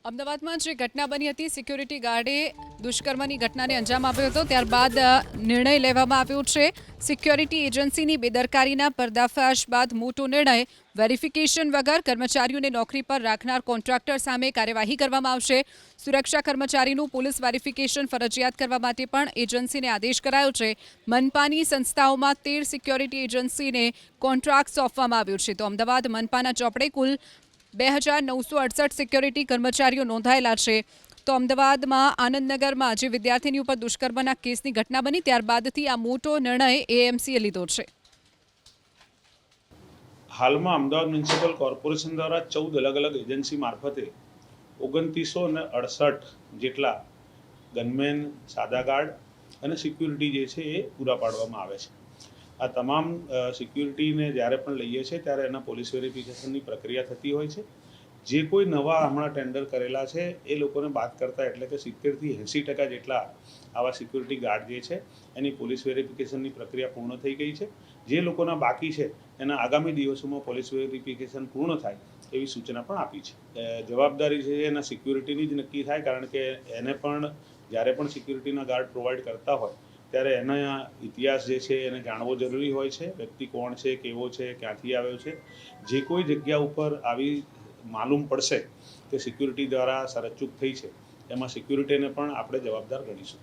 અમદાવાદમાં જે ઘટના બની હતી, સિક્યુરિટી ગાર્ડે દુષ્કર્મની ઘટનાને અંજામ આપ્યો હતો, ત્યારબાદ નિર્ણય લેવામાં આવ્યો છે. સિક્યોરિટી એજન્સીની બેદરકારીના પર્દાફાશ બાદ મોટો નિર્ણય. વેરિફિકેશન વગર કર્મચારીઓને નોકરી પર રાખનાર કોન્ટ્રાક્ટર સામે કાર્યવાહી કરવામાં આવશે. સુરક્ષા કર્મચારીનું પોલીસ વેરિફિકેશન ફરજિયાત કરવા માટે પણ એજન્સીને આદેશ કરાયો છે. મનપાની સંસ્થાઓમાં 13 સિક્યોરિટી એજન્સીને કોન્ટ્રાક્ટ સોંપવામાં આવ્યો છે. તો અમદાવાદ મનપાના ચોપડે કુલ 2968 સિક્યોરિટી કર્મચારીઓ નોંધાયેલા છે. તો અમદાવાદમાં આનંદનગરમાં જે વિદ્યાર્થીની ઉપર દુષ્કર્મના કેસની ઘટના બની ત્યારબાદથી આ મોટો નિર્ણય એએમસીએ લીધો છે. હાલમાં અમદાવાદ મ્યુનિસિપલ કોર્પોરેશન દ્વારા 14 અલગ અલગ એજન્સી મારફતે 2968 જેટલા ગનમેન, સાદા ગાર્ડ અને સિક્યુરિટી જે છે એ પૂરા પાડવામાં આવે છે. આ તમામ સિક્યુરિટીને જ્યારે પણ લઈએ છીએ ત્યારે એના પોલીસ વેરિફિકેશનની પ્રક્રિયા થતી હોય છે. જે કોઈ નવા હમણાં ટેન્ડર કરેલા છે એ લોકોને બાદ કરતા, એટલે કે 70થી 80% જેટલા આવા સિક્યુરિટી ગાર્ડ જે છે એની પોલીસ વેરિફિકેશનની પ્રક્રિયા પૂર્ણ થઈ ગઈ છે. જે લોકોના બાકી છે એના આગામી દિવસોમાં પોલીસ વેરિફિકેશન પૂર્ણ થાય એવી સૂચના પણ આપી છે. જવાબદારી છે એના સિક્યુરિટીની જ નક્કી થાય, કારણ કે એને પણ જ્યારે પણ સિક્યુરિટીના ગાર્ડ પ્રોવાઈડ કરતા હોય ત્યારે એના ઇતિહાસ જે છે એને જાણવો જરૂરી હોય છે. વ્યક્તિ કોણ છે, કેવો છે, ક્યાંથી આવ્યો છે. જે કોઈ જગ્યા ઉપર આવી માલુમ પડશે કે સિક્યુરિટી દ્વારા શરતચૂક થઈ છે, એમાં સિક્યુરિટીને પણ આપણે જવાબદાર ગણીશું.